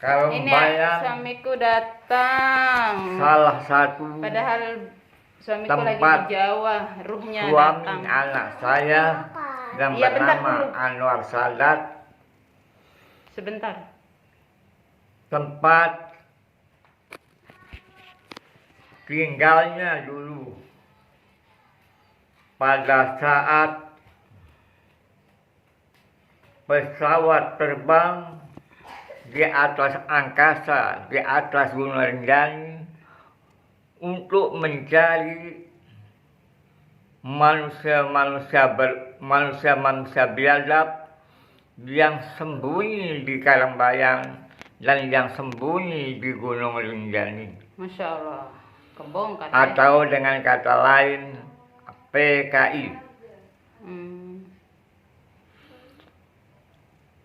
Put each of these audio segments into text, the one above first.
Kalau Ini bayang suamiku datang. salah satu Padahal suamiku lagi tempat di Jawa, ruhnya suami datang. anak saya yang Iya, bentar bernama dulu. Anwar Sadat, Sebentar. tempat tinggalnya dulu pada saat pesawat terbang di atas angkasa, di atas Gunung Rinjani untuk mencari manusia biadab yang sembunyi di Karangbayang dan yang sembunyi di Gunung Rinjani, Masya Allah. Kebongkar. atau dengan kata lain PKI.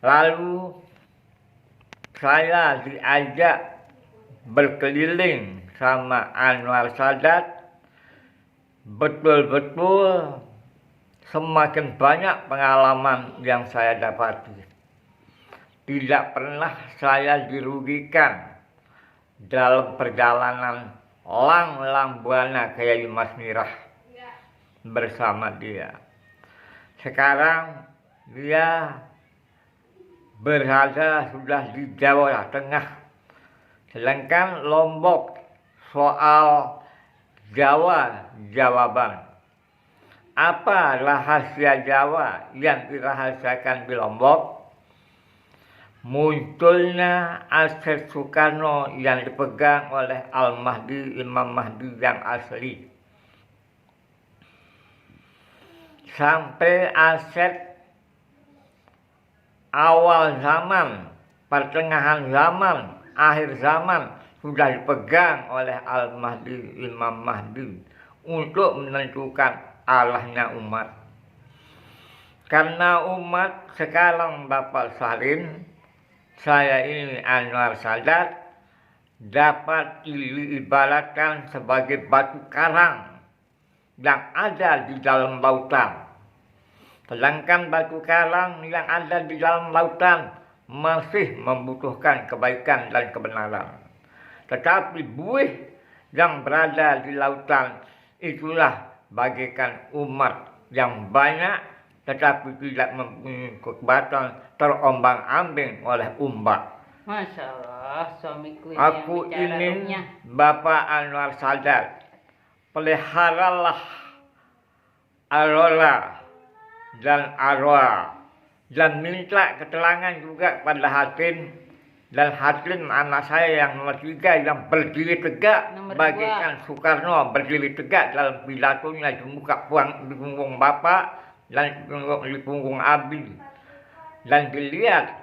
Lalu saya diajak berkeliling sama Anwar Sadat, betul-betul semakin banyak pengalaman yang saya dapati. Tidak pernah saya dirugikan dalam perjalanan lang buana Kiai Mas Mirah bersama dia. Sekarang dia berada sudah di Jawa Tengah, sedangkan Lombok soal Jawa jawaban. Apa rahasia Jawa yang dirahasiakan di Lombok? Munculnya aset Soekarno yang dipegang oleh Al-Mahdi, Imam Mahdi yang asli. Sampai aset awal zaman, pertengahan zaman, akhir zaman sudah dipegang oleh Al-Mahdi, Imam Mahdi untuk menentukan arahnya umat. Karena umat sekarang Bapak Salim, saya ini Anwar Sadat, dapat diibaratkan sebagai batu karang yang ada di dalam lautan. Sedangkan batu karang yang ada di dalam lautan masih membutuhkan kebaikan dan kebenaran. Tetapi buih yang berada di lautan itulah bagaikan umat yang banyak tetapi tidak mempunyai kekuatan, terombang-ambing oleh ombak. Masya Allah, suamiku ini Aku yang bicara ingin ruhnya. Bapak Anwar Sadat, peliharalah Aurora dan arwah, dan minta keterangan juga pada Hakim, dan Hakim anak saya yang nomor 3 yang berdiri tegak bagaikan Soekarno berdiri tegak dalam pidatonya di muka di punggung Bapak dan di punggung Abi, dan dilihat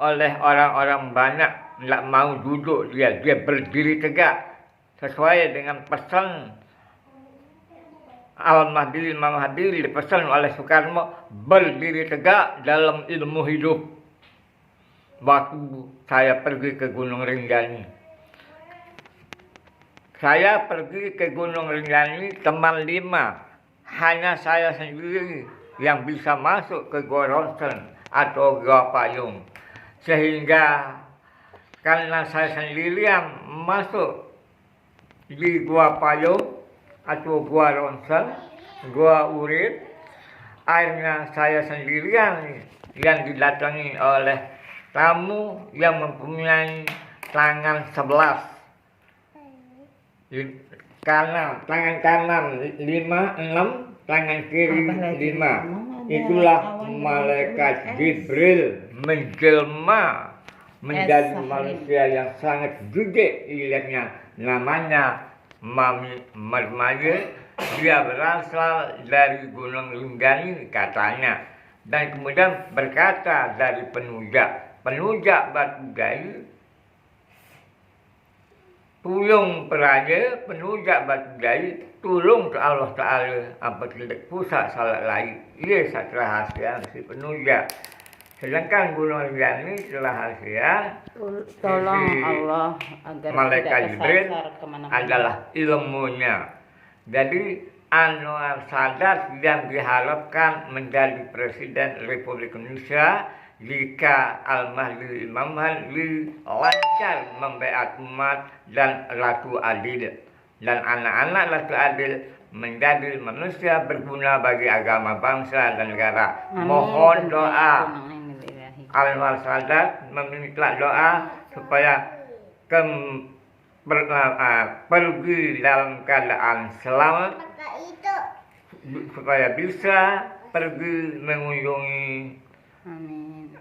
oleh orang-orang banyak tidak mau duduk, dia berdiri tegak sesuai dengan pesan Al-Mahdi, Imam Mahdi dipesan oleh Soekarno berdiri tegak dalam ilmu hidup. Waktu saya pergi ke Gunung Rinjani, saya pergi ke Gunung Rinjani teman 5, hanya saya sendiri yang bisa masuk ke Gua Ronsen atau Gua Payung. Sehingga karena saya sendiri yang masuk di Gua Payung atau Gua Ronsen, Gua Urit, akhirnya saya sendirian yang didatangi oleh tamu yang mempunyai tangan 11, tangan kanan 5, 6, tangan kiri 5. Itulah malaikat Jibril menjelma menjadi manusia yang sangat gede dilihatnya, namanya Mami Marmaye. Dia berasal dari Gunung Rinjani katanya, dan kemudian berkata dari penujak Batu Gayu, tulung peraja penujak Batu Gayu, tulung ke Allah Ta'ala apa tidak pusat salat lain. Ia satu rahasia si penujak. Sedangkan Gunung Rinjani rahasia Tolong Allah agar malaikat tidak Jibril kesasar kemana-mana. adalah ilmunya. Jadi Anwar Sadat yang diharapkan menjadi Presiden Republik Indonesia jika Al-Mahdi Imam Mahdi lancar membaiat umat dan Ratu Adil dan anak-anak Ratu Adil menjadi manusia berguna bagi agama bangsa dan negara. Mohon doa. Anwar Sadat meminta doa supaya pergi dalam keadaan selamat, supaya bisa pergi mengunjungi Amin.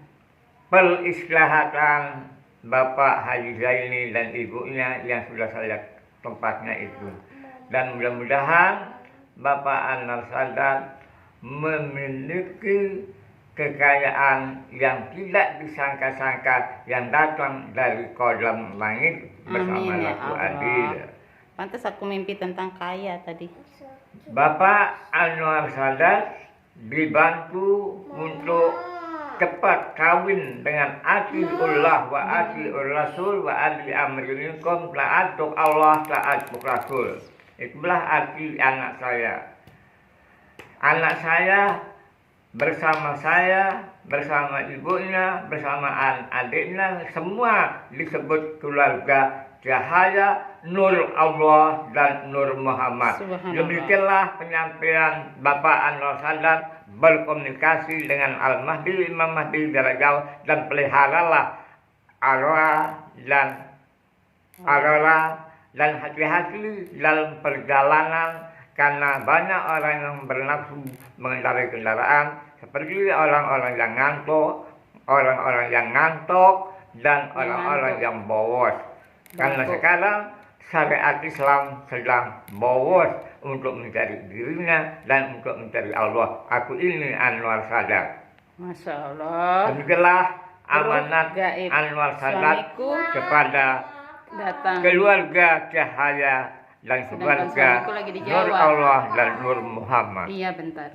perislahatan Bapak Haji Zaini dan ibunya yang sudah saya tempatnya itu. Dan mudah-mudahan Bapak Anwar Sadat memiliki kekayaan yang tidak disangka-sangka yang datang dari kolam langit bersama Amin, ya Ratu Allah. Adil. Pantas aku mimpi tentang kaya tadi. Bapak Anwar Sadat dibantu untuk cepat kawin dengan Atiullah wa Atiur Rasul wa Ati Amrinikum, taat untuk Allah, taat untuk Rasul. Itulah arti anak saya. Anak saya bersama ibunya, bersama adiknya, semua disebut keluarga cahaya Nur Allah dan Nur Muhammad. Subhanallah. Demikianlah penyampaian Bapak Anwar Sadat berkomunikasi dengan Al-Mahdi Imam Mahdi jarak jauh, dan peliharalah Aurora dan hati-hati dalam perjalanan, karena banyak orang yang bernafsu mengendarai kendaraan, seperti orang-orang yang ngantuk, dan orang-orang yang bolos. Karena sekarang syariat Islam sedang bolos untuk mencari dirinya dan untuk mencari Allah. Aku ini Anwar Sadat. Masya Allah. Demikianlah amanat Gaib Anwar Sadat suamiku kepada datang. keluarga cahaya dan Sedangkan keluarga suamiku lagi di Nur Jawa. Allah dan Nur Muhammad. Iya bentar.